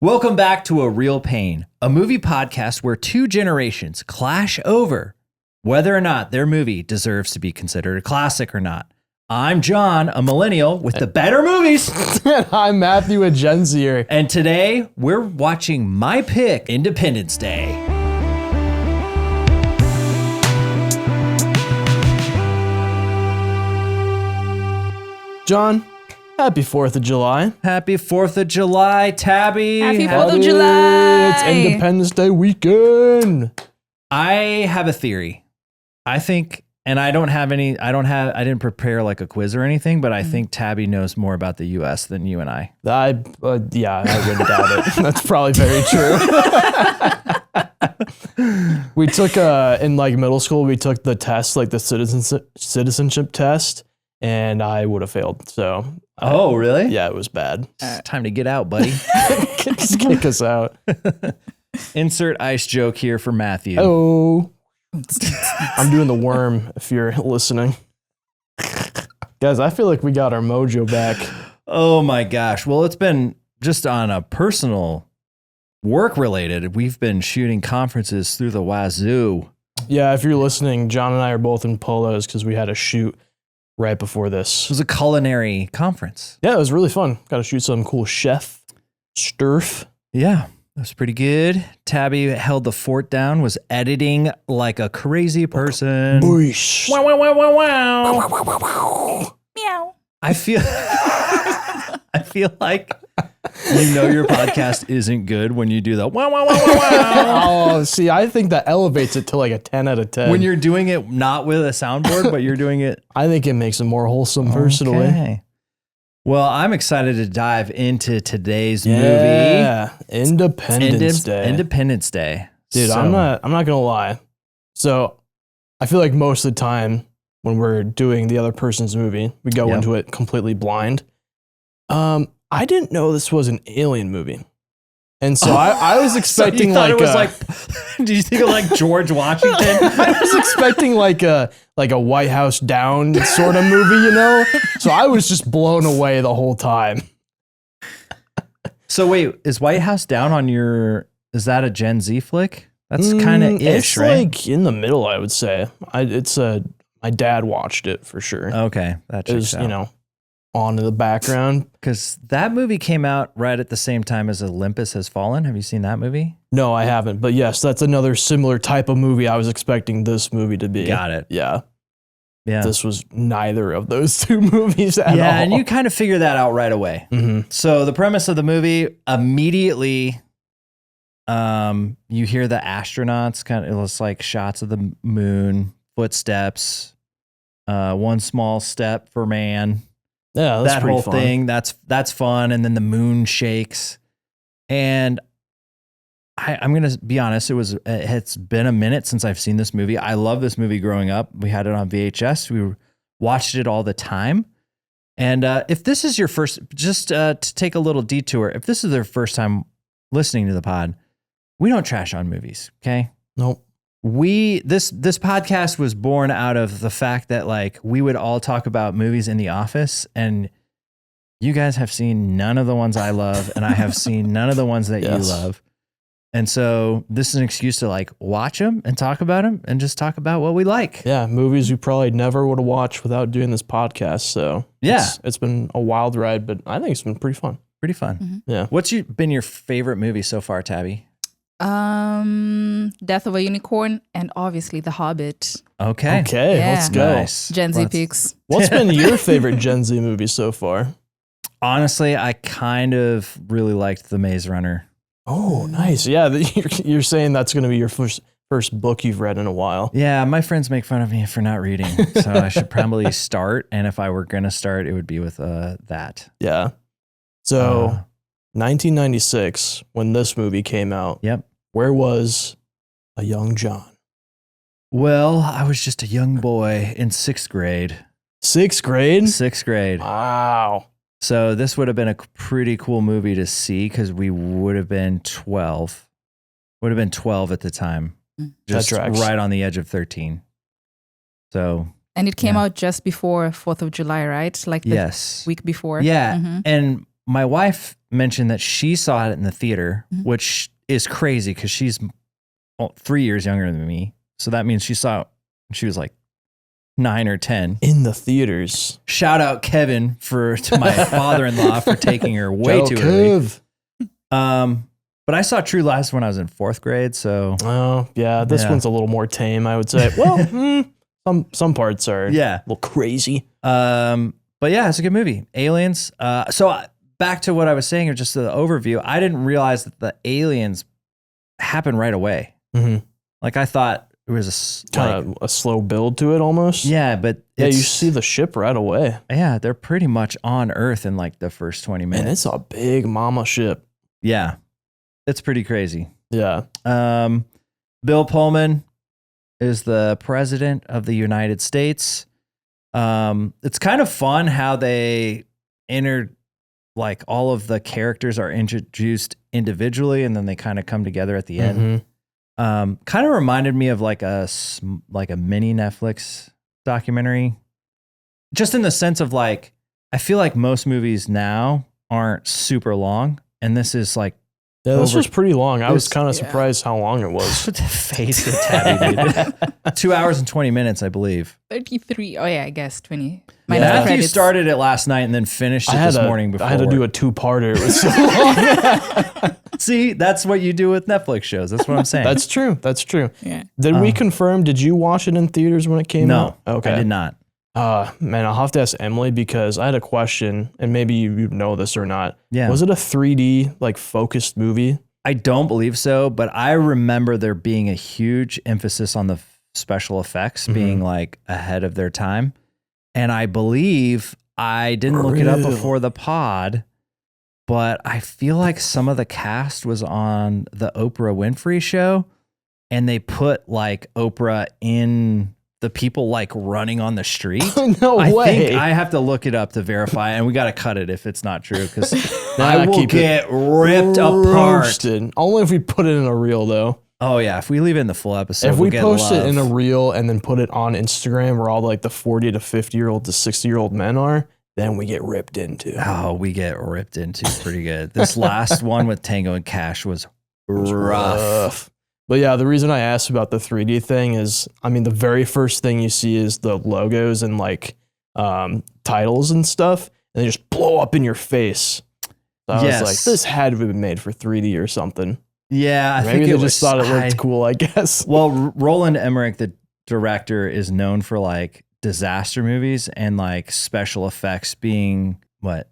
Welcome back to A Real Pain, a movie podcast where two generations clash over whether or not their movie deserves to be considered a classic or not. I'm John, a millennial with the better movies. And I'm Matthew, a Gen Zer. And today we're watching my pick, Independence Day. John, happy 4th of July. Happy 4th of July, Tabby. Happy 4th of July. It's Independence Day weekend. I have a theory. I think, and I didn't prepare like a quiz or anything, but I think Tabby knows more about the U.S. than you and I. I wouldn't doubt it. That's probably very true. We took, in like middle school, we took the test, like the citizenship test, and I would have failed. So. Oh, really? Yeah, it was bad. It's time to get out, buddy. Just kick us out. Insert ice joke here for Matthew. Oh. I'm doing the worm if you're listening. Guys, I feel like we got our mojo back. Oh my gosh. Well, it's been just on a personal work related. We've been shooting conferences through the wazoo. Yeah, if you're listening, John and I are both in polos because we had a shoot right before It this. was a culinary conference. Yeah, it was really fun. Got to shoot some cool chef stuff. Yeah. That was pretty good. Tabby held the fort down, was editing like a crazy person. Boosh. Wow, wow, wow, wow, wow. Meow. I feel like your podcast isn't good when you do the wow, wow, wow, wow, wow. Oh, see, I think that elevates it to like a 10 out of 10. When you're doing it not with a soundboard, but you're doing it. I think it makes it more wholesome personally. Okay. Well, I'm excited to dive into today's movie. Yeah, Independence Day. Independence Day. Dude, So- I'm not gonna lie. So I feel like most of the time when we're doing the other person's movie, we go into it completely blind. I didn't know this was an alien movie. And so I was expecting so you thought it was like do you think of like George Washington? I was expecting like a White House Down sort of movie, you know? So I was just blown away the whole time. So wait, is White House Down on is that a Gen Z flick? That's kind of ish, it's right? like in the middle, I would say. My dad watched it for sure. Okay, that It was, checks out. on in the background. Because that movie came out right at the same time as Olympus Has Fallen. Have you seen that movie? No, I haven't. But yes, that's another similar type of movie I was expecting this movie to be. Got it. Yeah. Yeah. This was neither of those two movies at all. Yeah, and you kind of figure that out right away. Mhm. So the premise of the movie, immediately, you hear the astronauts it looks like shots of the moon, footsteps, one small step for man. Yeah, that's that pretty whole fun. thing, that's fun. And then the moon shakes. And I'm going to be honest, it's been a minute since I've seen this movie. I love this movie growing up. We had it on VHS. We watched it all the time. And if this is your first, just to take a little detour, if this is their first time listening to the pod, we don't trash on movies, okay? Nope. This podcast was born out of the fact that like we would all talk about movies in the office, and you guys have seen none of the ones I love, and I have seen none of the ones that you love. And so this is an excuse to like watch them and talk about them and just talk about what we like. Yeah, movies we probably never would have watched without doing this podcast. So Yeah. it's been a wild ride, but I think it's been pretty fun. Pretty fun. Mm-hmm. Yeah. What's been your favorite movie so far, Tabby? Death of a Unicorn and obviously The Hobbit. Okay. Okay, Yeah. let's go. Nice. Gen Z Let's- picks. What's been your favorite Gen Z movie so far? Honestly, I kind of really liked The Maze Runner. Oh, nice. Yeah, you're saying that's going to be your first book you've read in a while. Yeah, my friends make fun of me for not reading, so I should probably start. And if I were going to start, it would be with that. Yeah. So 1996, when this movie came out, Yep. where was a young John? Well, I was just a young boy in sixth grade. Sixth grade? Sixth grade. Wow. So this would have been a pretty cool movie to see because we would have been 12. Would have been 12 at the time. Just tracks. right on the edge of 13. So. And it came Yeah. out just before 4th of July, right? Like the Yes. week before. Yeah. Mhm. And my wife mentioned that she saw it in the theater, Mhm. which is crazy because she's 3 years younger than me. So that means she saw it when she was like 9 or 10. In the theaters. Shout out Kevin to my father-in-law for taking her way too early. But I saw True Lies when I was in 4th grade. So Oh, yeah. This Yeah. one's a little more tame, I would say. Well, some parts are yeah. a little crazy. But yeah, it's a good movie. Aliens. Back to what I was saying, or just the overview. I didn't realize that the aliens happened right away. Mm-hmm. Like I thought it was Kind of a slow build to it almost. yeah, but Yeah, you it's- see the ship right away. yeah, they're pretty much on Earth in like the first 20 minutes. And it's a big mama ship. Yeah, it's pretty crazy. Yeah. Bill Pullman is the president of the United States. It's kind of fun how they like all of the characters are introduced individually and then they kind of come together at the end. Mhm. Kind of reminded me of like a mini Netflix documentary, just in the sense of like, I feel like most movies now aren't super long. And this is like, Yeah, this Over- was pretty long. I was This- kind of yeah. surprised how long it was. face the tabby, dude. 2 hours and 20 minutes, I believe. 33. Oh, yeah, I guess 20. Yeah. Minus the Matthew credits. started it last night and then finished it I had this morning before. I had to do work. a 2-parter. It was so long. See, that's what you do with Netflix shows. That's what I'm saying. That's true. That's true. Yeah. Did we confirm? Did you watch it in theaters when it came no, out? Okay. I did not. Man, I'll have to ask Emily because I had a question, and maybe you know this or not. Yeah. Was it a 3D like focused movie? I don't believe so, but I remember there being a huge emphasis on the special effects being like ahead of their time. And I believe I didn't look it up Really? before the pod, but I feel like some of the cast was on the Oprah Winfrey show and they put like Oprah in the people like running on the street. No I way. think I have to look it up to verify, and we got to cut it if it's not true because Nah, I will keep it get ripped apart. Roasted. Only if we put it in a reel, though. Oh yeah, if we leave it in the full episode, If we'll we get post love. it in a reel and then put it on Instagram where all like the 40 to 50-year-old to 60-year-old men are, then we get ripped into. Oh, we get ripped into pretty good. This last one with Tango and Cash was rough. But yeah, the reason I asked about the 3D thing is, I mean, the very first thing you see is the logos and like titles and stuff, and they just blow up in your face. So I Yes. was like, this had to have been made for 3D or something. Yeah, I Maybe think they it just thought it looked I- cool, I guess. Well, Roland Emmerich, the director, is known for like disaster movies and like special effects being what?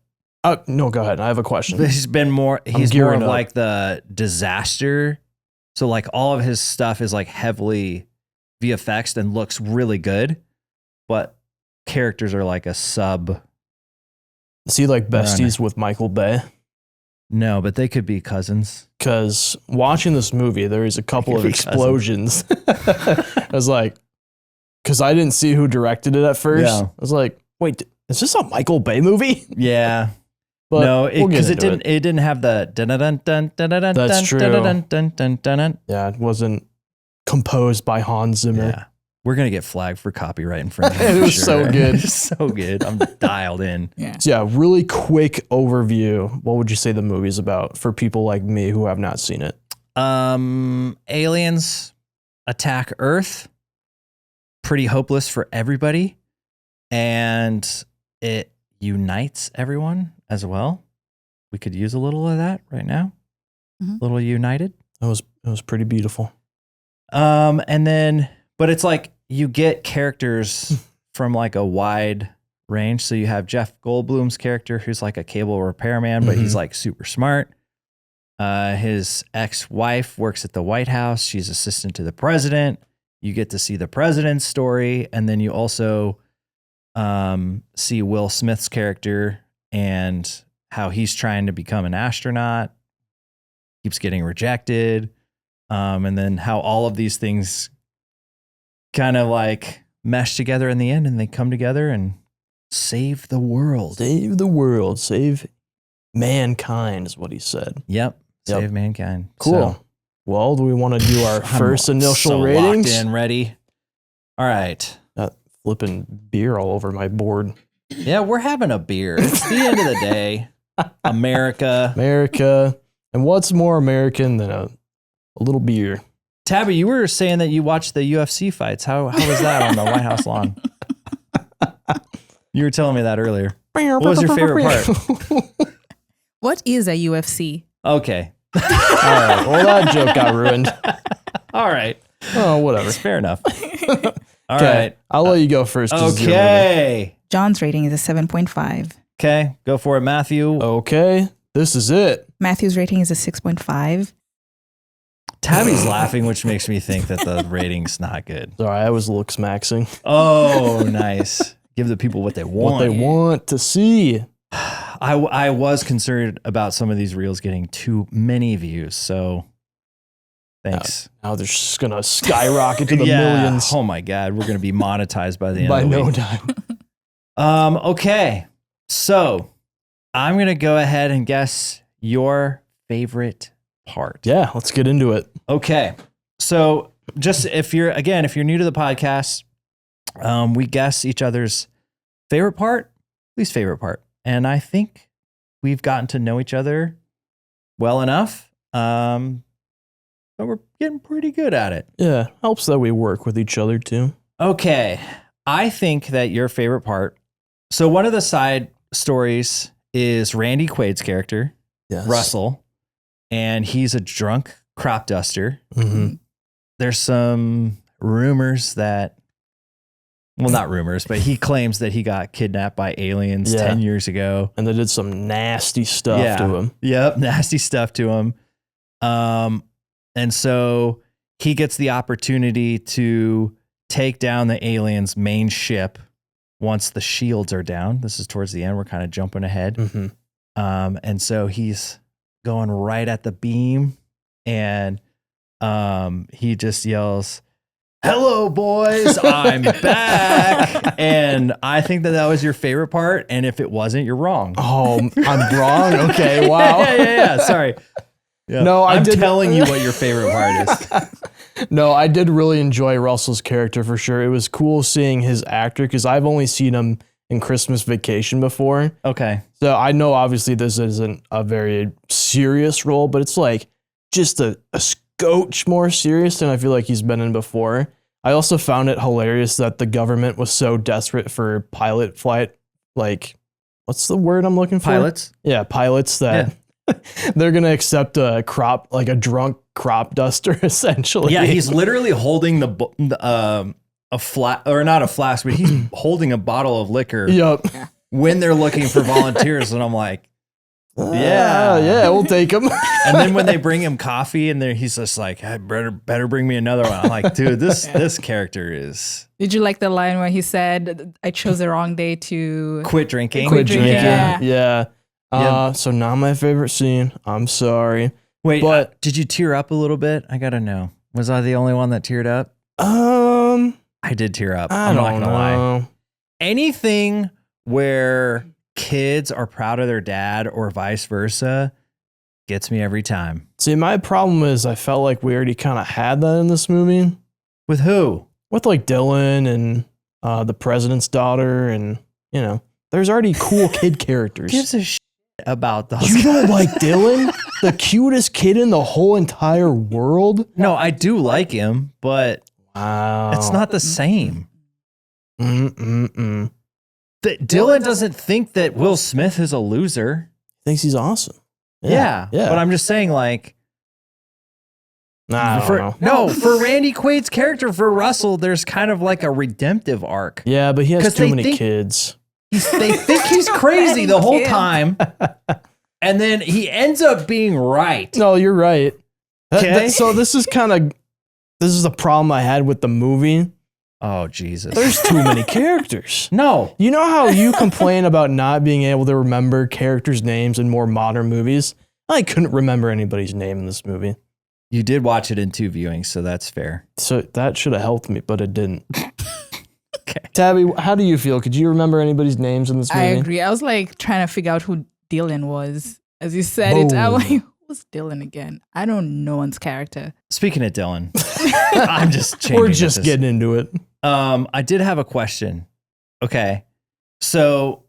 No, go ahead. I have a question. He's more gearing of up. like the disaster. So like all of his stuff is like heavily VFX and looks really good, but characters are like a sub. Is he like besties with Michael Bay? No, but they could be cousins. Because watching this movie, there is a couple Could of be explosions. I was like, because I didn't see who directed it at first. Yeah. I was like, wait, is this a Michael Bay movie? Yeah. But No, we'll get because into it didn't have the dun dun dun dun dun dun That's dun true. dun dun dun dun. Yeah, it wasn't composed by Hans Zimmer. Yeah. We're gonna get flagged for copyright infringement. It for was so good. It's so good. I'm dialed in. Yeah. So yeah, really quick overview. What would you say the movie's about for people like me who have not seen it? Aliens attack Earth. Pretty hopeless for everybody, and it unites everyone as well. We could use a little of that right now. Mhm. A little united. It was pretty beautiful. And then, but it's like you get characters from like a wide range. So you have Jeff Goldblum's character, who's like a cable repairman, but he's like super smart. His ex-wife works at the White House. She's assistant to the president. You get to see the president's story. And then you also see Will Smith's character and how he's trying to become an astronaut, keeps getting rejected. And then how all of these things kind of like mesh together in the end and they come together and save the world. Save the world, save mankind is what he said. Yep. Yep. Save mankind. Cool. So, Well, do we want to do our I'm first initial so ratings? Locked in, ready. All right. Flipping beer all over my board. Yeah, we're having a beer. It's the end of the day. America. America. And what's more American than a little beer? Tabby, you were saying that you watched the UFC fights. How was that on the White House lawn? You were telling me that earlier. What was your favorite part? What is a UFC? Okay. All right. Well, that joke got ruined. All right. Oh, whatever. It's fair enough. All Okay, right. I'll let you go first. 'cause it's your movie. Okay. John's rating is a 7.5. Okay. Go for it, Matthew. Okay, this is it. Matthew's rating is a 6.5. Tabby's laughing, which makes me think that the rating's not good. Sorry, I was looks maxing. Oh, nice. Give the people what they want. What they want to see. I was concerned about some of these reels getting too many views, so thanks. Now they're just gonna skyrocket to the Yeah. millions Oh my God, we're gonna be monetized by the end by of the no week. time. Okay, so I'm gonna go ahead and guess your favorite part. Yeah, let's get into it. Okay, so just if you're new to the podcast, we guess each other's favorite part, least favorite part, and I think we've gotten to know each other well enough. But we're getting pretty good at it. Yeah, helps that we work with each other too. Okay. I think that your favorite part. So one of the side stories is Randy Quaid's character, Yes. Russell, and he's a drunk crop duster. Mm-hmm. There's some rumors that, well, not rumors, but he claims that he got kidnapped by aliens 10 years ago. And they did some nasty stuff to him. Yep. Nasty stuff to him. And so he gets the opportunity to take down the aliens' main ship once the shields are down. This is towards the end. We're kind of jumping ahead. Mm-hmm. And so he's going right at the beam, and he just yells, "Hello, boys, I'm back." And I think that was your favorite part. And if it wasn't, you're wrong. Oh, I'm wrong? Okay, wow. Yeah. Sorry. Yeah. No, I'm telling you what your favorite part is. No, I did really enjoy Russell's character for sure. It was cool seeing his actor because I've only seen him in Christmas Vacation before. Okay. So I know obviously this isn't a very serious role, but it's like just a scotch more serious than I feel like he's been in before. I also found it hilarious that the government was so desperate for pilot flight. Like, what's the word I'm looking for? Pilots? Yeah, pilots that they're going to accept a drunk crop duster essentially. Yeah, he's literally holding a not a flask, but he's holding a bottle of liquor Yep. when they're looking for volunteers. And I'm like, yeah, we'll take him. And then when they bring him coffee and he's just like, hey, better bring me another one. I'm like, dude, this character is. Did you like the line where he said, "I chose the wrong day to Quit drinking. Quit drinking. Yeah. So not my favorite scene. I'm sorry. Wait, but did you tear up a little bit? I gotta know. Was I the only one that teared up? I did tear up. I'm not gonna lie. Anything where kids are proud of their dad or vice versa gets me every time. See, my problem is I felt like we already kind of had that in this movie. With who? With like Dylan and the president's daughter, and there's already cool kid characters. Gives a shit about those. You don't like Dylan? The cutest kid in the whole entire world? No, I do like him, but Wow. it's not the same. Dylan Dylan doesn't think that Will Smith is a loser. thinks he's awesome. Yeah. But I'm just saying, like, I don't know. for Randy Quaid's character, for Russell, there's kind of like a redemptive arc. Yeah, but he has 'Cause too they many think- kids. They think he's crazy the whole Kids. time, and then he ends up being right. No, you're right. Okay. So this is the problem I had with the movie. Oh, Jesus. There's too many characters. No. You know how you complain about not being able to remember characters' names in more modern movies? I couldn't remember anybody's name in this movie. You did watch it in 2 viewings, so that's fair. So that should have helped me, but it didn't. Okay. Tabby, how do you feel? Could you remember anybody's names in this movie? I agree. I was like trying to figure out who Dylan was. As you said it, I'm like, who's Dylan again? I don't know one's character. Speaking of Dylan, I'm just changing. We're just getting into it. I did have a question. Okay. So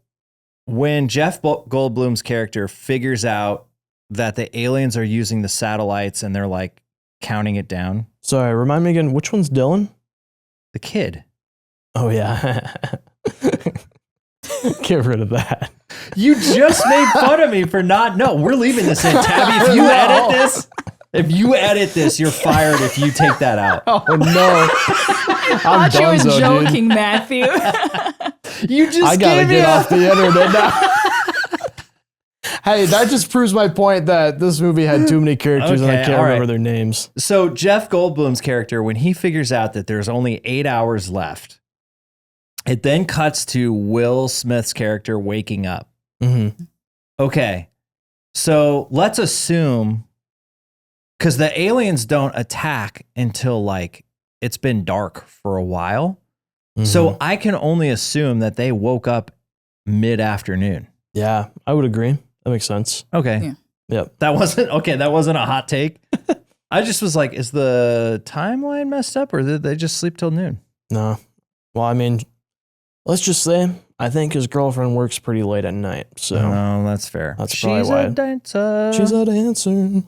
when Jeff Goldblum's character figures out that the aliens are using the satellites and they're like counting it down. Sorry, remind me again, which one's Dylan? The kid. Oh, yeah. Get rid of that. You just made fun of me for not. No, we're leaving this in. Tabby, if you edit this, you're fired if you take that out. Oh, no. I thought you were joking, Matthew. You just I gotta get off the internet now. Hey, that just proves my point that this movie had too many characters and I can't remember their names. So Jeff Goldblum's character, when he figures out that there's only 8 hours left, it then cuts to Will Smith's character waking up. Mm-hmm. Okay, so let's assume, because the aliens don't attack until like it's been dark for a while. Mm-hmm. So I can only assume that they woke up mid-afternoon. Yeah, I would agree. That makes sense. Okay. Yeah. Yep. That wasn't a hot take. I just was like, is the timeline messed up or did they just sleep till noon? No. Well, I mean, let's just say I think his girlfriend works pretty late at night. So Oh, that's fair. That's probably why. a dancer. she's a dancer.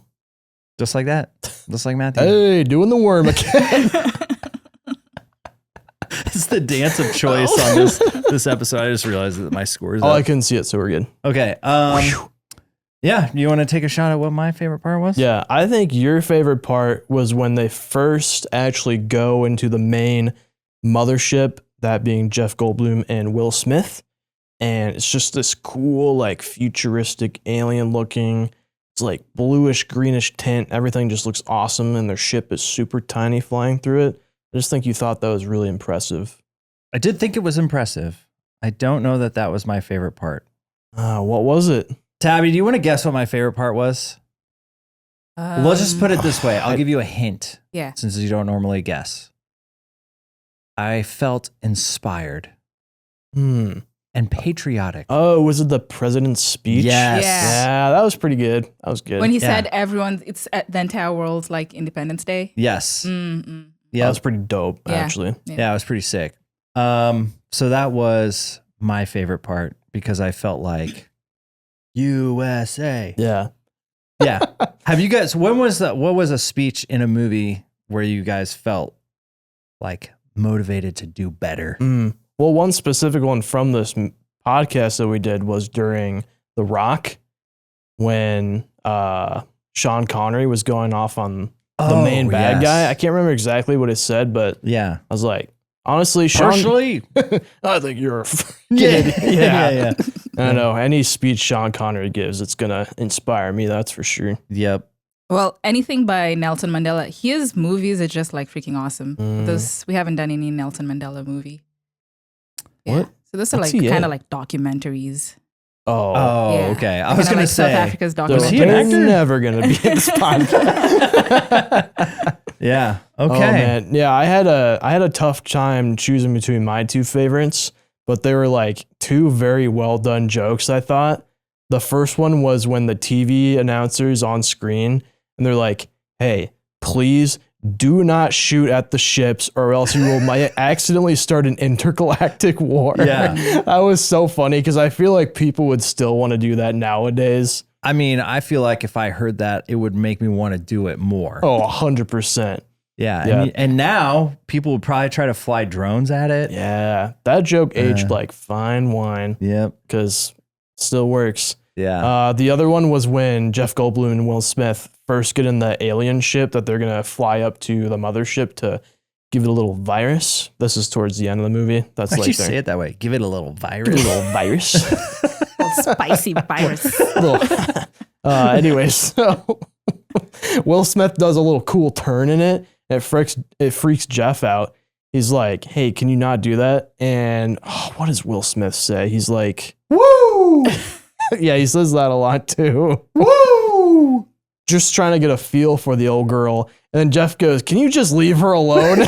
Just like that. Just like Matthew. Hey, doing the worm again. It's the dance of choice on this episode. I just realized that my score is Oh, I up. couldn't see it, so we're good. Okay. Yeah. You want to take a shot at what my favorite part was? Yeah, I think your favorite part was when they first actually go into the main mothership, that being Jeff Goldblum and Will Smith. And it's just this cool, like futuristic alien looking, it's like bluish, greenish tint. Everything just looks awesome. And their ship is super tiny flying through it. I just think you thought that was really impressive. I did think it was impressive. I don't know that was my favorite part. What was it? Tabby, do you want to guess what my favorite part was? Let's just put it this way. I'll give you a hint. Yeah. Since you don't normally guess. I felt inspired and patriotic. Oh, was it the president's speech? Yes. Yeah, that was pretty good. That was good. When he said it's the entire world's like Independence Day. Yes. Mm-mm. Yeah. That was pretty dope, Yeah. actually. Yeah, it was pretty sick. So that was my favorite part because I felt like USA. Yeah. Yeah. Have you guys, what was a speech in a movie where you guys felt like motivated to do better? Well, one specific one from this podcast that we did was during The Rock when Sean Connery was going off on the main bad guy. I can't remember exactly what it said, but yeah, I was like, honestly, Sean, partially. I think you're a yeah. I know. Any speech Sean Connery gives, it's going to inspire me. That's for sure. Yep. Well, anything by Nelson Mandela. His movies are just like freaking awesome. We haven't done any Nelson Mandela movie. Yeah. What? So those are What's like he kind in? of like documentaries. Oh, Oh, okay. I was Kinda going like to say. South Africa's they're, Was he documentary. an they're actor? never going to be in this podcast. Yeah. Okay. Oh, man. Yeah, I had a tough time choosing between my two favorites, but they were like two very well done jokes, I thought. The first one was when the TV announcer's on screen and they're like, "Hey, please do not shoot at the ships or else you will might accidentally start an intergalactic war." Yeah. That was so funny because I feel like people would still want to do that nowadays. I mean, I feel like if I heard that, it would make me want to do it more. Oh, 100%. Yeah. Yeah. And now people would probably try to fly drones at it. Yeah, that joke aged like fine wine Yep. because still works. Yeah. The other one was when Jeff Goldblum and Will Smith first get in the alien ship that they're going to fly up to the mothership to give it a little virus. This is towards the end of the movie. That's Why'd like you their say it that way? Give it a little virus. give it a little virus. Spicy virus. Anyways, so Will Smith does a little cool turn in it. It freaks Jeff out. He's like, "Hey, can you not do that?" And what does Will Smith say? He's like, "Woo!" Yeah, he says that a lot too. Woo! Just trying to get a feel for the old girl. And then Jeff goes, "Can you just leave her alone?"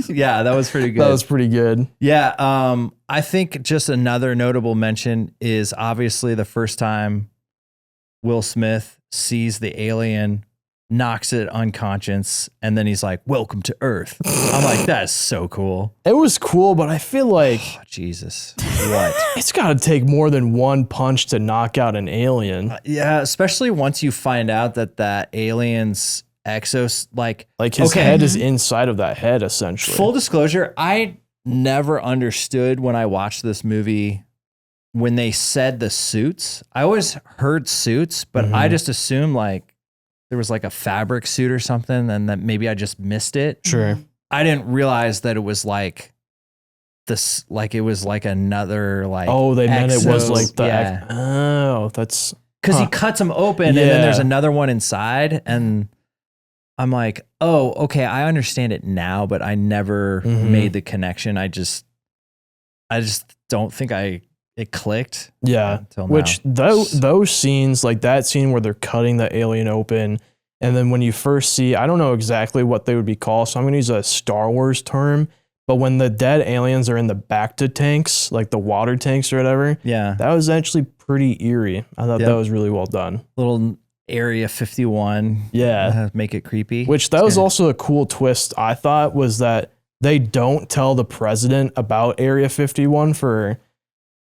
Yeah, that was pretty good. That was pretty good. Yeah, I think just another notable mention is obviously the first time Will Smith sees the alien knocks it unconscious, and then he's like, "Welcome to Earth." I'm like, that's so cool. It was cool, but I feel like Oh, Jesus, what? it's got to take more than one punch to knock out an alien. Yeah, especially once you find out that alien's exos, like His head is inside of that head, essentially. Full disclosure, I never understood when I watched this movie when they said the suits. I always heard suits, but I just assumed like there was like a fabric suit or something, and that maybe I just missed it. Sure. I didn't realize that it was like this, like it was like another like. Oh, they meant it was exos. like the. Yeah. That's Because he cuts them open, and then there's another one inside, and I'm like, oh, okay, I understand it now, but I never made the connection. I just don't think it clicked. Until which now. those scenes, like that scene where they're cutting the alien open, and then when you first see, I don't know exactly what they would be called, so I'm going to use a Star Wars term, but when the dead aliens are in the Bacta tanks, like the water tanks or whatever, that was actually pretty eerie. I thought that was really well done. Little Area 51. Make it creepy. Which that was also a cool twist, I thought, was that they don't tell the president about Area 51 for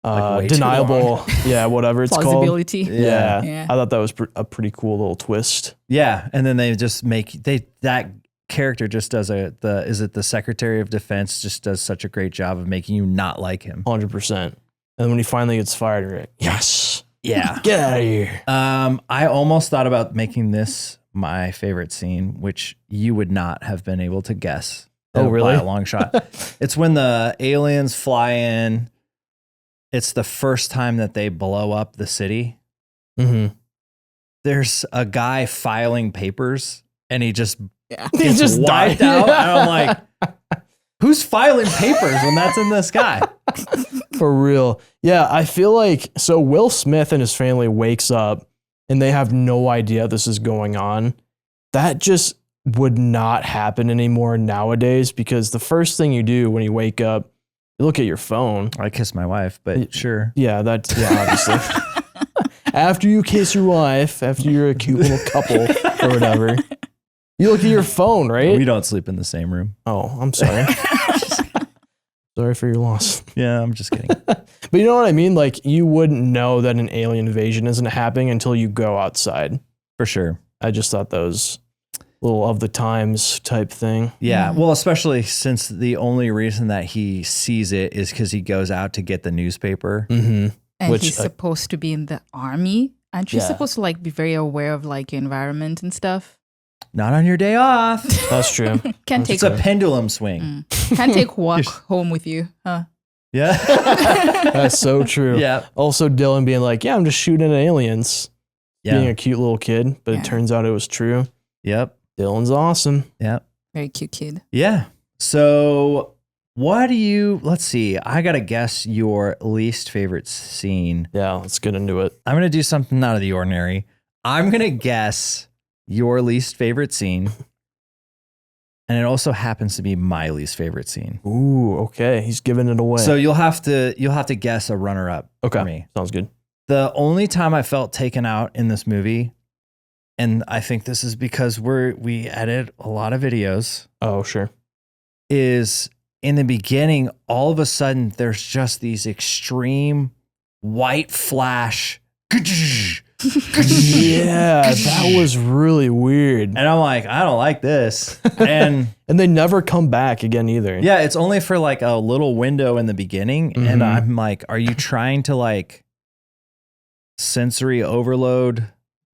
deniable, whatever it's called. Plausibility. Yeah. I thought that was a pretty cool little twist. Yeah, and then they just that character just does the Secretary of Defense just does such a great job of making you not like him. 100%. And when he finally gets fired, you're like, yes. Yeah. Get out of here. I almost thought about making this my favorite scene, which you would not have been able to guess. Oh, really? By a long shot. It's when the aliens fly in. It's the first time that they blow up the city. Mm-hmm. There's a guy filing papers, and he just He just wiped died. out. And I'm like, who's filing papers when that's in the sky? For real. Yeah, I feel like, so Will Smith and his family wakes up and they have no idea this is going on. That just would not happen anymore nowadays, because the first thing you do when you wake up, you look at your phone. I kissed my wife, but sure. Yeah, obviously. After you kiss your wife, after you're a cute little couple or whatever, you look at your phone, right? We don't sleep in the same room. Oh, I'm sorry. Sorry for your loss. Yeah, I'm just kidding. But you know what I mean? Like, you wouldn't know that an alien invasion isn't happening until you go outside. For sure. I just thought that was a little of the times type thing. Yeah. Well, especially since the only reason that he sees it is because he goes out to get the newspaper. Mm-hmm. And he's supposed to be in the army. Aren't you supposed to like be very aware of like your environment and stuff? Not on your day off. That's true. It's a pendulum swing. Can't take walk home with you, huh? Yeah. That's so true. Yeah. Also, Dylan being like, yeah, I'm just shooting at aliens. Yeah. Being a cute little kid, but it turns out it was true. Yep. Dylan's awesome. Yep. Very cute kid. Yeah. So let's see. I got to guess your least favorite scene. Yeah, let's get into it. I'm going to do something out of the ordinary. I'm going to guess your least favorite scene. And it also happens to be my least favorite scene. Ooh, okay. He's giving it away. So you'll have to guess a runner-up for me. Sounds good. The only time I felt taken out in this movie, and I think this is because we edit a lot of videos. Oh, sure. Is in the beginning, all of a sudden, there's just these extreme white flash. Yeah, that was really weird. And I'm like, I don't like this. And they never come back again either. Yeah, it's only for like a little window in the beginning. Mm-hmm. And I'm like, are you trying to like sensory overload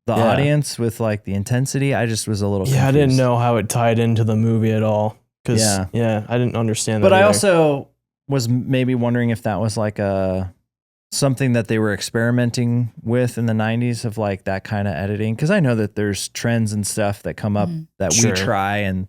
the audience with like the intensity? I just was a little confused. I didn't know how it tied into the movie at all. Because I didn't understand that. But either. I also was maybe wondering if that was like something that they were experimenting with in the 90s of like that kind of editing. Because I know that there's trends and stuff that come up that we try, and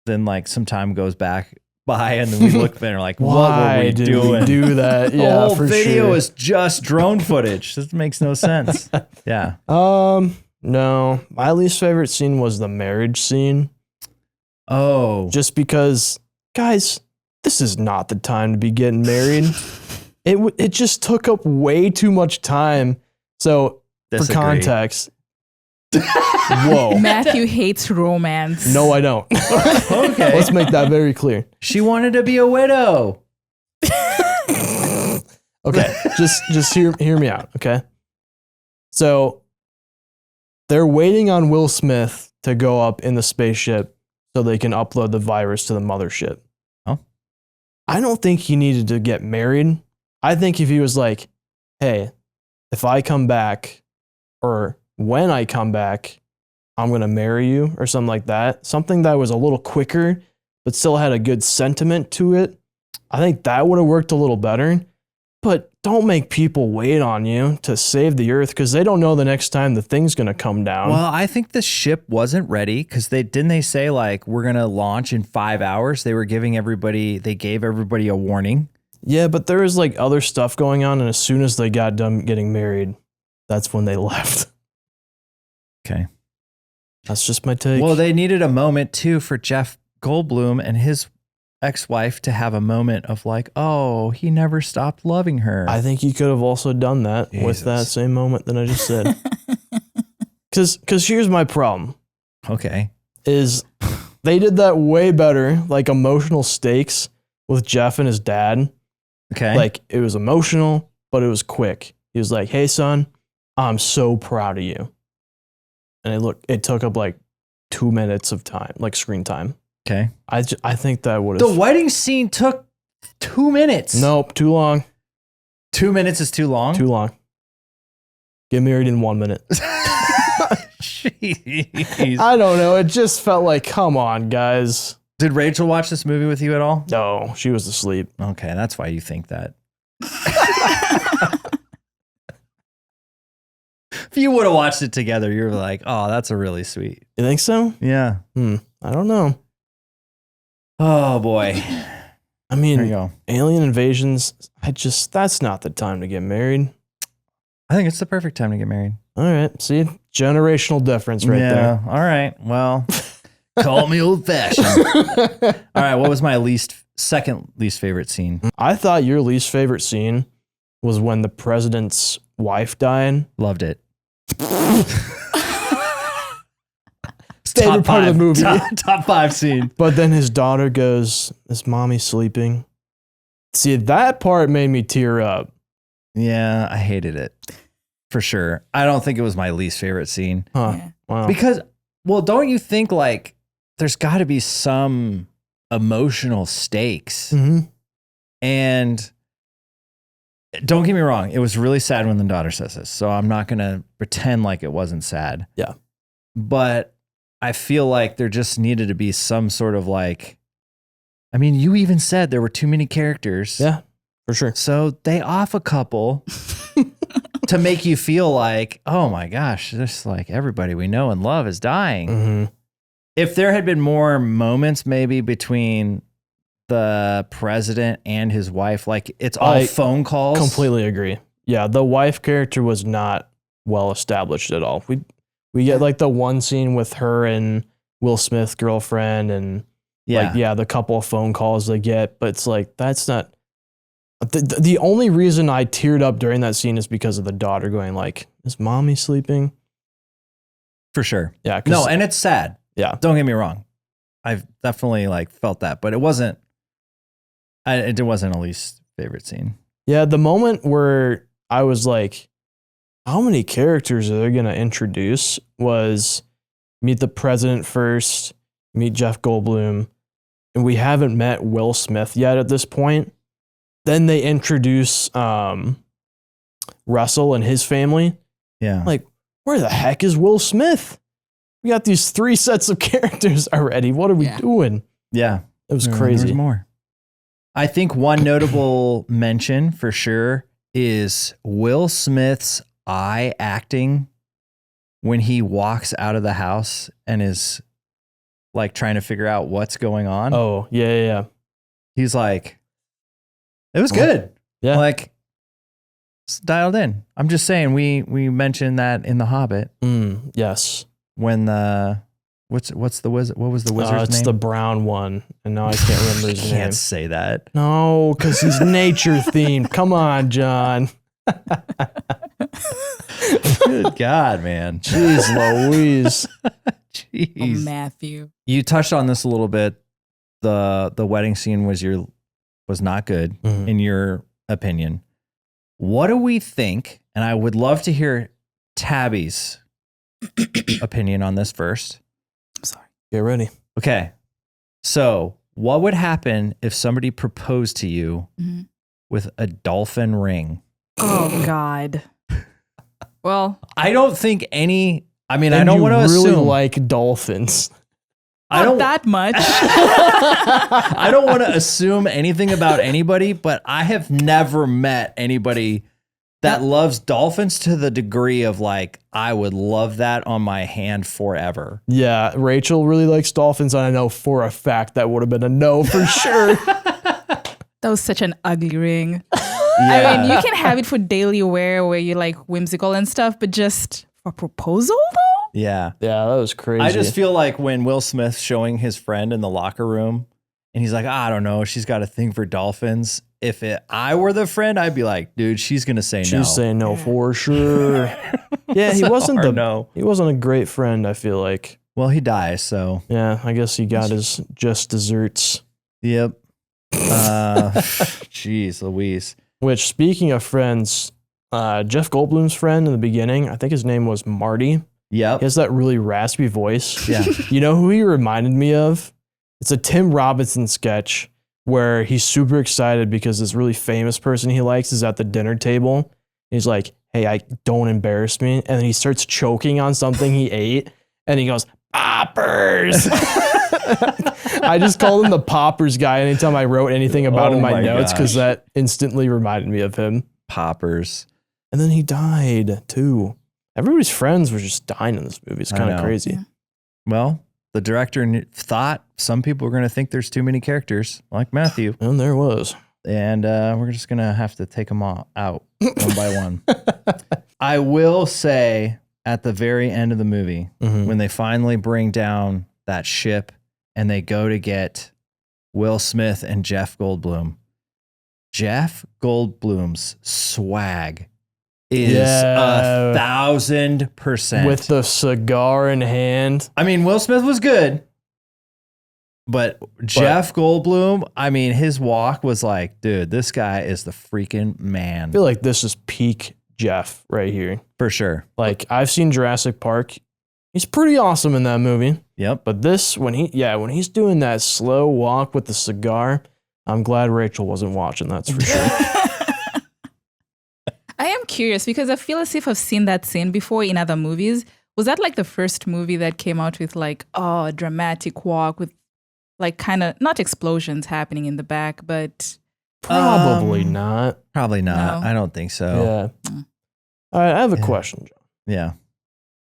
then like some time goes by and then we look and we're like, what were we doing? We do that? The whole video is just drone footage. This makes no sense. Yeah. No, my least favorite scene was the marriage scene. Oh. Just because, guys, this is not the time to be getting married. It just took up way too much time. So, for context, Whoa. Matthew hates romance. No, I don't. Okay. Let's make that very clear. She wanted to be a widow. Okay, just hear me out, okay? So they're waiting on Will Smith to go up in the spaceship so they can upload the virus to the mothership. Oh. I don't think he needed to get married. I think if he was like, hey, if I come back or when I come back, I'm going to marry you or something like that. Something that was a little quicker, but still had a good sentiment to it. I think that would have worked a little better. But don't make people wait on you to save the earth because they don't know the next time the thing's going to come down. Well, I think the ship wasn't ready because they say like we're gonna launch in 5 hours. They gave everybody a warning. Yeah, but there was like other stuff going on, and as soon as they got done getting married, that's when they left. Okay. That's just my take. Well, they needed a moment too for Jeff Goldblum and his ex-wife to have a moment of like, oh, he never stopped loving her. I think you could have also done that with that same moment that I just said. Because here's my problem. Okay. Is they did that way better, like emotional stakes with Jeff and his dad. Okay. Like it was emotional, but it was quick. He was like, hey son, I'm so proud of you. And it took up like 2 minutes of time, like screen time. Okay. I think that would have. The wedding scene took 2 minutes. Nope, too long. 2 minutes is too long? Too long. Get married in 1 minute. Jeez. I don't know. It just felt like, come on, guys. Did Rachel watch this movie with you at all? No, she was asleep. Okay, that's why you think that. If you would have watched it together, you're like, oh, that's a really sweet. You think so? Yeah. I don't know. Oh, boy. I There you mean, go. alien invasions, that's not the time to get married. I think it's the perfect time to get married. All right. See, generational difference right there. All right. Well, call me old fashioned. All right. What was my second least favorite scene? I thought your least favorite scene was when the president's wife died. Loved it. Favorite part of the movie. Top 5 scene. But then his daughter goes, is mommy sleeping? See, that part made me tear up. Yeah, I hated it. For sure. I don't think it was my least favorite scene. Huh. Yeah. Wow. Because, well, don't you think like there's got to be some emotional stakes? Mm-hmm. And don't get me wrong, it was really sad when the daughter says this. So I'm not going to pretend like it wasn't sad. Yeah. But I feel like there just needed to be some sort of like, I mean, you even said there were too many characters. Yeah, for sure. So they off a couple to make you feel like, oh my gosh, just like everybody we know and love is dying. Mm-hmm. If there had been more moments maybe between the president and his wife, like it's all phone calls. Completely agree. Yeah, the wife character was not well established at all. We get like the one scene with her and Will Smith's girlfriend and the couple of phone calls they get, but it's like, that's not the only reason I teared up during that scene is because of the daughter going like, is mommy sleeping? For sure. Yeah. No, and it's sad. Yeah. Don't get me wrong. I've definitely like felt that, but it wasn't a least favorite scene. Yeah. The moment where I was like, how many characters are they going to introduce was meet the president first, meet Jeff Goldblum, and we haven't met Will Smith yet at this point. Then they introduce Russell and his family. Yeah. Like, where the heck is Will Smith? We got these 3 sets of characters already. What are we doing? Yeah. It was crazy. There's more. I think one notable mention for sure is Will Smith's eye acting when he walks out of the house and is like trying to figure out what's going on. Oh, yeah. He's like, it was good. Yeah. Like it's dialed in. I'm just saying we mentioned that in The Hobbit Yes. when what's the wizard? What was the wizard's It's name? the brown one, and now I can't remember his name. Can't say that. No, because he's nature themed. Come on, John. Good God, man. Jeez Louise. Jeez. Oh, Matthew. You touched on this a little bit. The wedding scene was not good in your opinion. What do we think? And I would love to hear Tabby's opinion on this first. I'm sorry. Get ready. Okay. So, what would happen if somebody proposed to you with a dolphin ring? Oh, God. Well, I don't think any. I mean, And I don't you want to really assume. like dolphins. I don't. not that much. I don't want to assume anything about anybody, but I have never met anybody that loves dolphins to the degree of like, I would love that on my hand forever. Yeah, Rachel really likes dolphins, and I know for a fact that would have been a no for sure. That was such an ugly ring. Yeah. I mean, you can have it for daily wear where you're like whimsical and stuff, but just for proposal though? Yeah. Yeah, that was crazy. I just feel like when Will Smith showing his friend in the locker room and he's like, I don't know, she's got a thing for dolphins. If I were the friend, I'd be like, dude, she's going to say no. She's saying no for sure. Yeah, he wasn't he wasn't a great friend, I feel like. Well, he dies, so. Yeah, I guess he got his just desserts. Yep. Jeez Louise. Which, speaking of friends, Jeff Goldblum's friend in the beginning, I think his name was Marty. Yep. He has that really raspy voice. Yeah. You know who he reminded me of? It's a Tim Robinson sketch where he's super excited because this really famous person he likes is at the dinner table. He's like, hey, don't embarrass me. And then he starts choking on something he ate. And he goes, poppers. I just called him the poppers guy anytime I wrote anything about him in my notes because that instantly reminded me of him. Poppers. And then he died too. Everybody's friends were just dying in this movie. It's kind of crazy. Yeah. Well, the director thought some people were going to think there's too many characters, like Matthew. And there was. And we're just going to have to take them all out one by one. I will say at the very end of the movie, when they finally bring down that ship and they go to get Will Smith and Jeff Goldblum, Jeff Goldblum's swag is 1,000%. With the cigar in hand. I mean, Will Smith was good, but Jeff Goldblum, I mean, his walk was like, dude, this guy is the freaking man. I feel like this is peak Jeff right here. For sure. Like, I've seen Jurassic Park. He's pretty awesome in that movie. Yep. But this, when he's doing that slow walk with the cigar, I'm glad Rachel wasn't watching, that's for sure. I am curious because I feel as if I've seen that scene before in other movies. Was that like the first movie that came out with like, a dramatic walk with like kind of not explosions happening in the back, but Probably not. Probably not. No. I don't think so. Yeah. All right, I have a question, John. Yeah.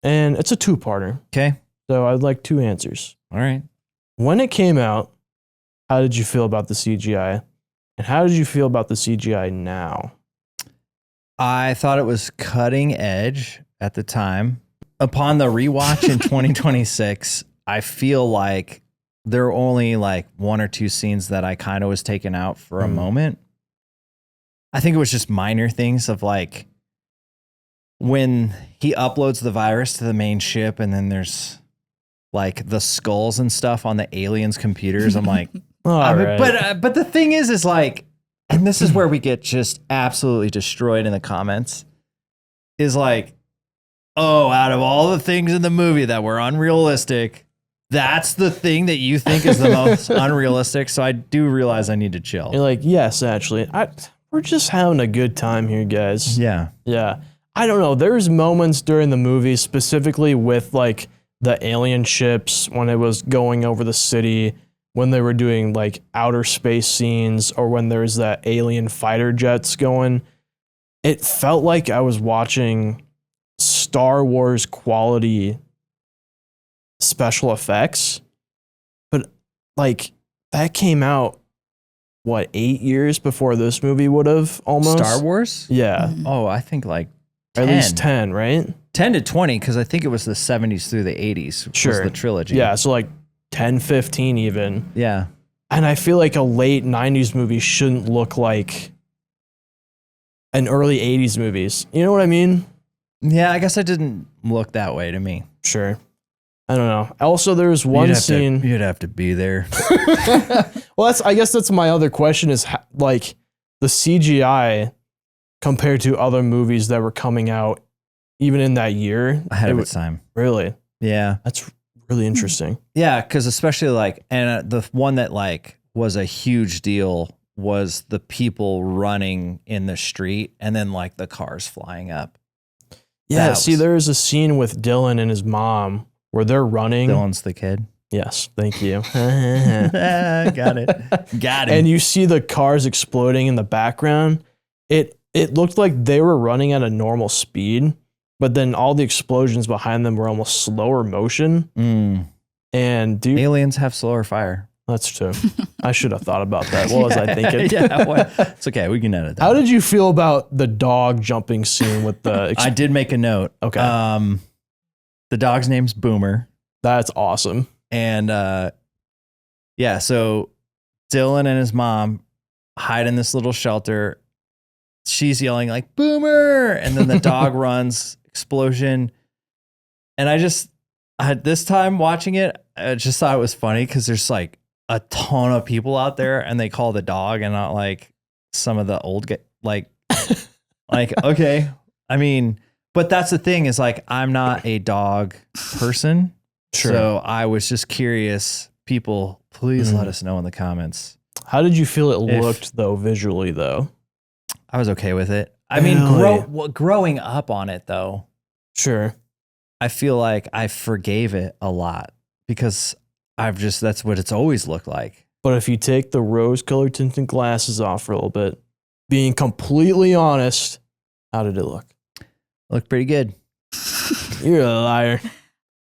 And it's a two-parter. Okay. So I'd like two answers. All right. When it came out, how did you feel about the CGI? And how did you feel about the CGI now? I thought it was cutting edge at the time. Upon the rewatch in 2026, I feel like there are only like one or two scenes that I kind of was taken out for a moment. I think it was just minor things of like when he uploads the virus to the main ship and then there's like the skulls and stuff on the aliens' computers. I'm like, but the thing is like, and this is where we get just absolutely destroyed in the comments, is like, oh, out of all the things in the movie that were unrealistic, that's the thing that you think is the most unrealistic. So I do realize I need to chill. You're like, yes, actually, we're just having a good time here, guys. Yeah. Yeah. I don't know. There's moments during the movie, specifically with like the alien ships when it was going over the city, when they were doing like outer space scenes, or when there was that alien fighter jets going. It felt like I was watching Star Wars quality special effects, but like that came out what, 8 years before this movie would have almost. Star Wars? Yeah. Oh, I think like 10. At least 10, right? 10 to 20, because I think it was the 70s through the 80s. Sure. Was the trilogy. Yeah, so like 10, 15 even. Yeah. And I feel like a late 90s movie shouldn't look like an early 80s movies. You know what I mean? Yeah, I guess I didn't look that way to me. Sure. I don't know. Also, there's one scene. You'd have to be there. Well, I guess that's my other question is like the CGI compared to other movies that were coming out even in that year. Ahead of its time. Really? Yeah. That's really interesting. Yeah, because especially like, and the one that like was a huge deal was the people running in the street and then like the cars flying up. Yeah, there's a scene with Dylan and his mom where they're running. Dylan's the kid. Yes, thank you. Got it. Got it. And you see the cars exploding in the background. It looked like they were running at a normal speed, but then all the explosions behind them were almost slower motion. And aliens have slower fire. That's true. I should have thought about that. What was I thinking? Yeah, well, it's okay. We can edit that. How did you feel about the dog jumping scene with the... I did make a note. Okay. The dog's name's Boomer. That's awesome. And yeah, so Dylan and his mom hide in this little shelter. She's yelling like Boomer, and then the dog runs, explosion. And this time watching it, I just thought it was funny because there's like a ton of people out there and they call the dog and not like some of the old like okay. I mean, but that's the thing is like, I'm not a dog person. Sure. So I was just curious. People, please let us know in the comments. How did you feel it looked though, visually though? I was okay with it. I mean, growing up on it though. Sure. I feel like I forgave it a lot because that's what it's always looked like. But if you take the rose-colored tinted glasses off for a little bit, being completely honest, how did it look? Looked pretty good. You're a liar.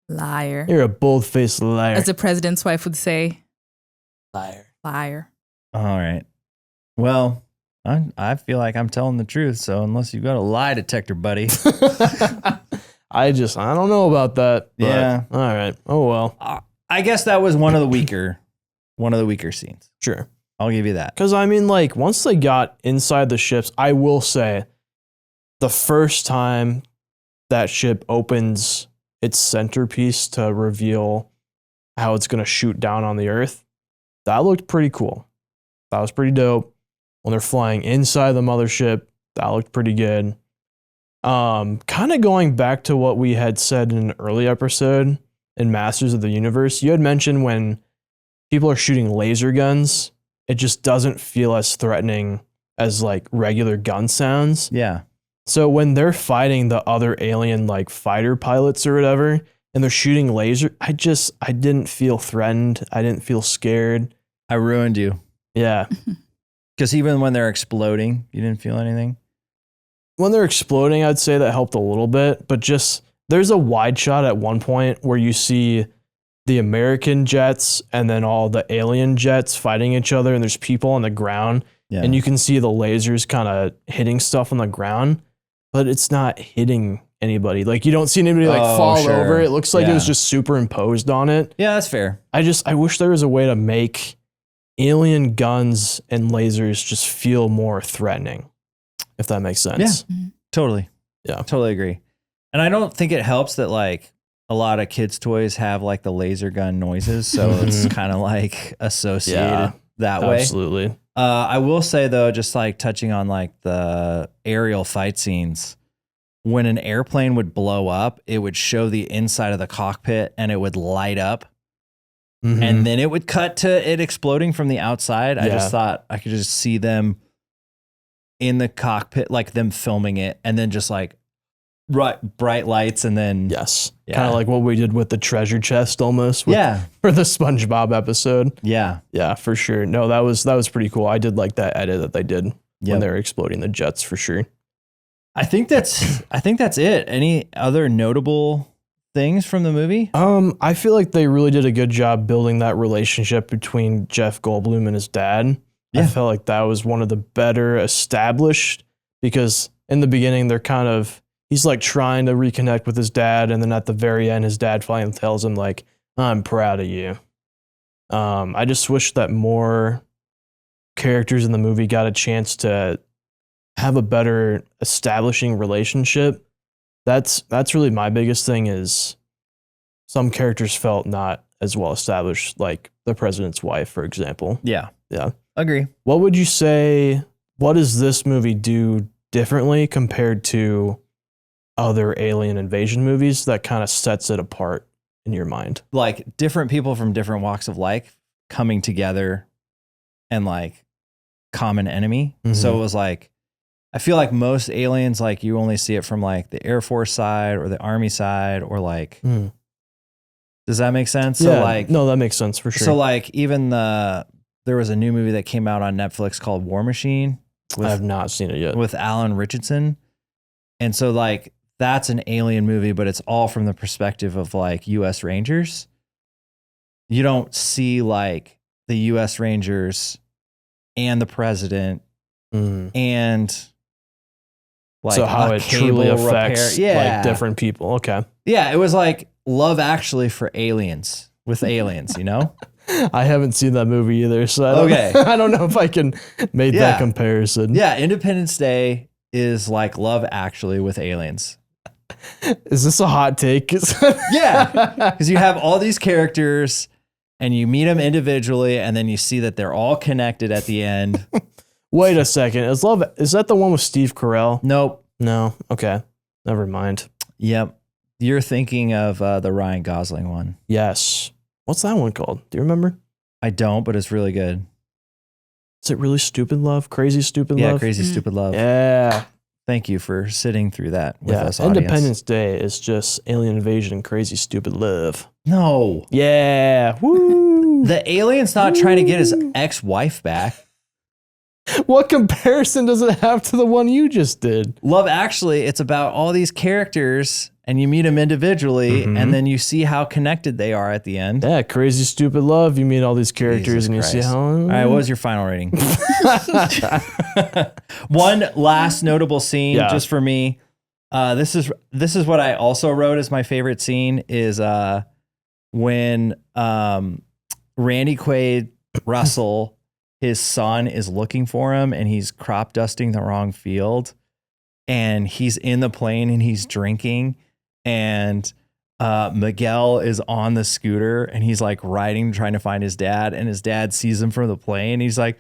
Liar. You're a bold-faced liar. As the president's wife would say. Liar. Liar. All right. Well, I feel like I'm telling the truth. So unless you've got a lie detector, buddy. I don't know about that. But yeah. All right. Oh, well. I guess that was one of the weaker scenes. Sure. I'll give you that. Because, I mean, like, once they got inside the ships, I will say the first time that ship opens its centerpiece to reveal how it's going to shoot down on the Earth, that looked pretty cool. That was pretty dope. When they're flying inside the mothership, that looked pretty good. Kind of going back to what we had said in an early episode in Masters of the Universe, you had mentioned when people are shooting laser guns, it just doesn't feel as threatening as like regular gun sounds. Yeah. So when they're fighting the other alien like fighter pilots or whatever, and they're shooting laser, I didn't feel threatened. I didn't feel scared. I ruined you. Yeah. Because even when they're exploding, you didn't feel anything? When they're exploding, I'd say that helped a little bit, but just there's a wide shot at one point where you see the American jets and then all the alien jets fighting each other, and there's people on the ground, and you can see the lasers kind of hitting stuff on the ground, but it's not hitting anybody. Like you don't see anybody like fall over. It looks like it was just superimposed on it. Yeah, that's fair. I wish there was a way to make alien guns and lasers just feel more threatening, if that makes sense. Yeah, totally. Yeah, totally agree. And I don't think it helps that like a lot of kids' toys have like the laser gun noises, so it's kind of like associated that way. Absolutely. I will say though, just like touching on like the aerial fight scenes, when an airplane would blow up, it would show the inside of the cockpit and it would light up. And then it would cut to it exploding from the outside. I just thought I could just see them in the cockpit, like them filming it, and then just like bright lights, and then kind of like what we did with the treasure chest almost. For the SpongeBob episode. Yeah, for sure. No, that was pretty cool. I did like that edit that they did when they were exploding the jets for sure. I think that's it. Any other notable things from the movie? I feel like they really did a good job building that relationship between Jeff Goldblum and his dad. I felt like that was one of the better established, because in the beginning he's like trying to reconnect with his dad, and then at the very end his dad finally tells him like, I'm proud of you. I just wish that more characters in the movie got a chance to have a better establishing relationship That's really my biggest thing is some characters felt not as well established, like the president's wife, for example. Yeah. Yeah. Agree. What would you say, what does this movie do differently compared to other alien invasion movies that kind of sets it apart in your mind? Like different people from different walks of life coming together and like common enemy. So it was like, I feel like most aliens, like you only see it from like the Air Force side or the Army side or like, does that make sense? Yeah, So like, no, that makes sense for sure. so like even there was a new movie that came out on Netflix called War Machine I have not seen it yet. with Alan Richardson. And so like, that's an alien movie, but it's all from the perspective of like US Rangers. You don't see like the US Rangers and the president and like so how a it truly cable affects repair. like different people. Okay. Yeah, it was like Love Actually for aliens with aliens, you know? I haven't seen that movie either, so Okay. I don't know if I can make that comparison. Yeah, Independence Day is like Love Actually with aliens. Is this a hot take? Yeah, because you have all these characters and you meet them individually and then you see that they're all connected at the end. Wait a second. Is that the one with Steve Carell? Nope. No. Okay. Never mind. Yep. You're thinking of the Ryan Gosling one. Yes. What's that one called? Do you remember? I don't, but it's really good. Is it Really Stupid Love? Crazy Stupid Love? Yeah, Crazy Stupid Love. Yeah. Thank you for sitting through that with us, Independence Day is just alien invasion and crazy stupid love. No. Yeah. Woo. The alien's not trying to get his ex-wife back. What comparison does it have to the one you just did? Love Actually, it's about all these characters and you meet them individually and then you see how connected they are at the end. Yeah, Crazy Stupid Love. You meet all these characters Jesus and you Christ. see how... All right, what was your final rating? One last notable scene just for me. This is what I also wrote as my favorite scene is when Randy Quaid, Russell, his son is looking for him and he's crop dusting the wrong field and he's in the plane and he's drinking and Miguel is on the scooter and he's like riding, trying to find his dad and his dad sees him from the plane. He's like,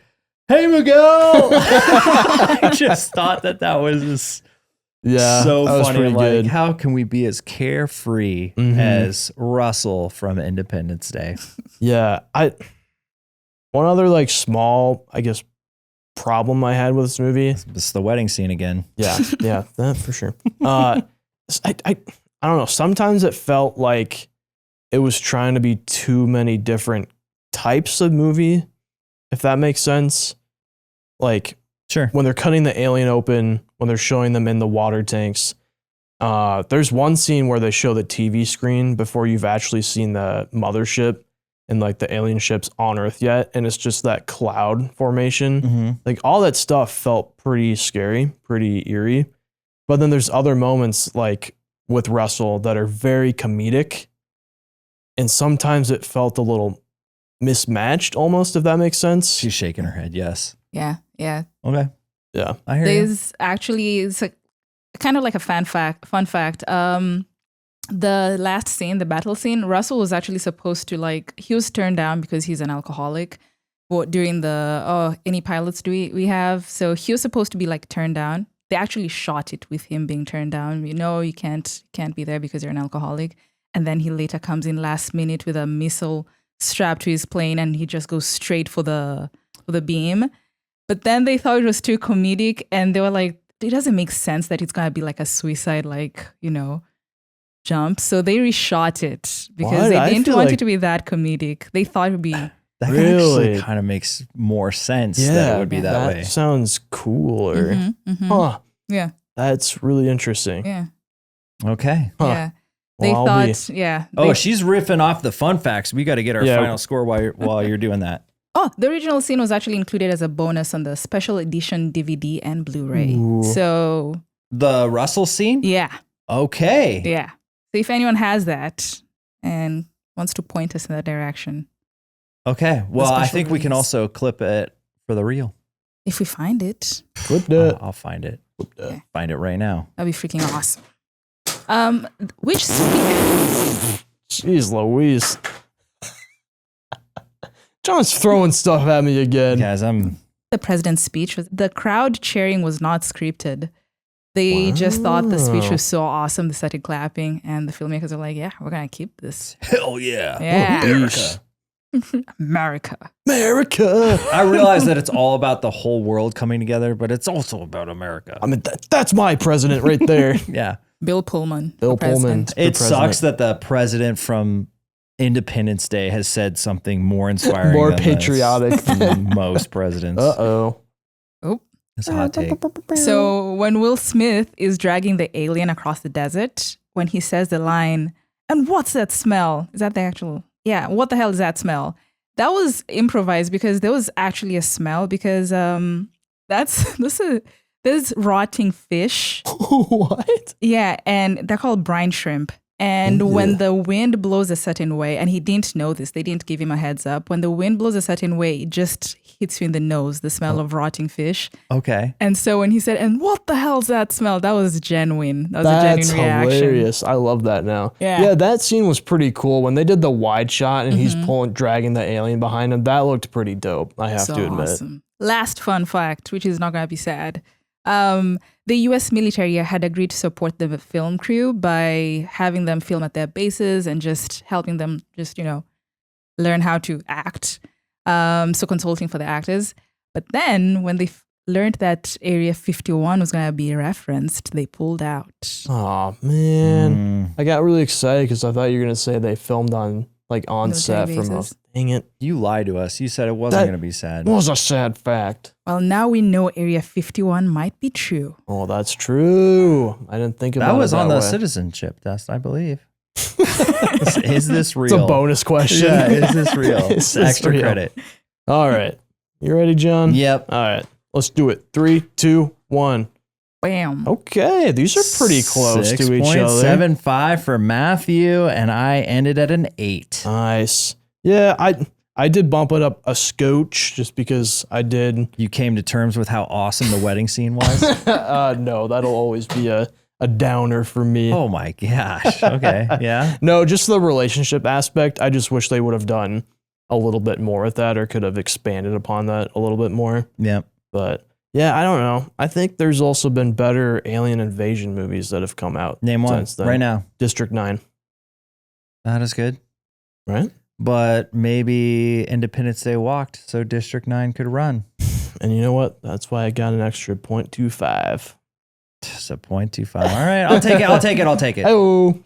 "Hey, Miguel." I just thought that was just so funny. Pretty Like, good. how can we be as carefree as Russell from Independence Day? Yeah. One other like small, I guess, problem I had with this movie. It's the wedding scene again. Yeah, that for sure. I don't know. Sometimes it felt like it was trying to be too many different types of movie, if that makes sense. Like, sure, when they're cutting the alien open, when they're showing them in the water tanks, there's one scene where they show the TV screen before you've actually seen the mothership and like the alien ships on Earth yet, and it's just that cloud formation. Like all that stuff felt pretty scary, pretty eerie. But then there's other moments like with Russell that are very comedic, and sometimes it felt a little mismatched almost, if that makes sense. She's shaking her head. Yes. Yeah. Okay. Yeah. I hear you. There's actually, it's kind of like a fun fact. The last scene, the battle scene, Russell was actually supposed to he was turned down because he's an alcoholic during the, any pilots do we have? So he was supposed to be turned down. They actually shot it with him being turned down. You can't be there because you're an alcoholic. And then he later comes in last minute with a missile strapped to his plane and he just goes straight for the beam. But then they thought it was too comedic and they were like, it doesn't make sense that it's going to be like a suicide, jump. So they reshot it because they didn't want it to be that comedic. They thought it would be... That Really? actually kind of makes more sense that it would be that way. Sounds cooler. Huh. Yeah. That's really interesting. Yeah. Okay. Huh. Yeah. They Well, thought, Oh, she's riffing off the fun facts. We got to get our Yeah. final score while you're doing that. Oh, the original scene was actually included as a bonus on the special edition DVD and Blu-ray. Ooh. So, The Russell scene? yeah. Okay. Yeah. So if anyone has that and wants to point us in that direction, Okay. Well, I special think we can release. also clip it for the reel. if we find it, Flip that. I'll find it. Flip that. Find it right now. that'd be freaking awesome. Which speech? Jeez Louise. John's throwing stuff at me again. Guys, The president's speech was the crowd cheering was not scripted. They just thought the speech was so awesome. They started clapping, and the filmmakers are like, "Yeah, we're gonna keep this." hell yeah. Yeah. America. America. America. I realize that it's all about the whole world coming together, but it's also about America. I mean, that's my president right there. Yeah. Bill Pullman. Bill for president. Pullman. It sucks that the president from Independence Day has said something more inspiring, More than patriotic. than most presidents. Uh-oh. That's a hot take. So when Will Smith is dragging the alien across the desert, when he says the line, "And what's that smell?" Is that the actual? Yeah. What the hell is that smell? That was improvised because there was actually a smell because there's rotting fish. What? Yeah, and they're called brine shrimp. And when the wind blows a certain way, and he didn't know this, they didn't give him a heads up. When the wind blows a certain way, it just hits you in the nose, the smell of rotting fish. Okay. And so when he said, "And what the hell's that smell?" That was genuine. That was a genuine reaction. Hilarious. I love that now. Yeah. That scene was pretty cool. When they did the wide shot and he's dragging the alien behind him, that looked pretty dope, I have to admit. Awesome. Last fun fact, which is not going to be sad. The U.S. military had agreed to support the film crew by having them film at their bases and just helping them learn how to act. So consulting for the actors. But then when they learned that Area 51 was going to be referenced, they pulled out. Oh, man. I got really excited because I thought you were going to say they filmed on set Military from a... bases. Dang it. You lied to us. You said it wasn't That going to be sad. was a sad fact. Well, now we know Area 51 might be true. Oh, that's true. I didn't think about it That was on the way. citizenship test, I believe. Is this real? It's a bonus question. Yeah, is this real? Is It's this extra real? credit. All right. You ready, John? Yep. All right. Let's do it. 3, 2, 1. Bam. Okay. These are pretty close to each other. 6.75 for Matthew, and I ended at an 8. Nice. Yeah, I did bump it up a scotch just because I did. You came to terms with how awesome the wedding scene was? No, that'll always be a downer for me. Oh my gosh. Okay. Yeah. No, just the relationship aspect. I just wish they would have done a little bit more with that or could have expanded upon that a little bit more. Yep. But yeah, I don't know. I think there's also been better alien invasion movies that have come out. Name one since then. right now. District 9. Not as good. Right? But maybe Independence Day walked so District 9 could run. And you know what? That's why I got an extra 0.25. It's a 0.25. All right. I'll take it. Oh.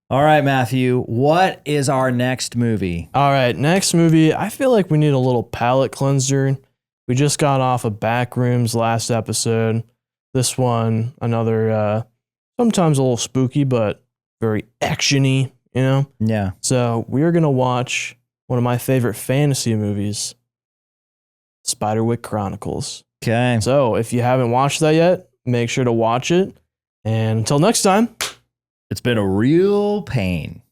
All right, Matthew. What is our next movie? All right, next movie. I feel like we need a little palate cleanser. We just got off of Backrooms last episode. This one, another, sometimes a little spooky, but very action-y, you know? Yeah. So we are going to watch one of my favorite fantasy movies, Spiderwick Chronicles. Okay. So if you haven't watched that yet, make sure to watch it. And until next time, It's been a real pain.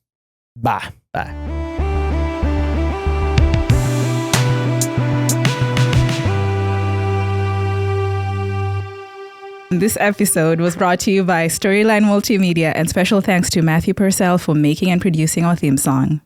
bye. Bye. This episode was brought to you by Storyline Multimedia, and special thanks to Matthew Purcell for making and producing our theme song.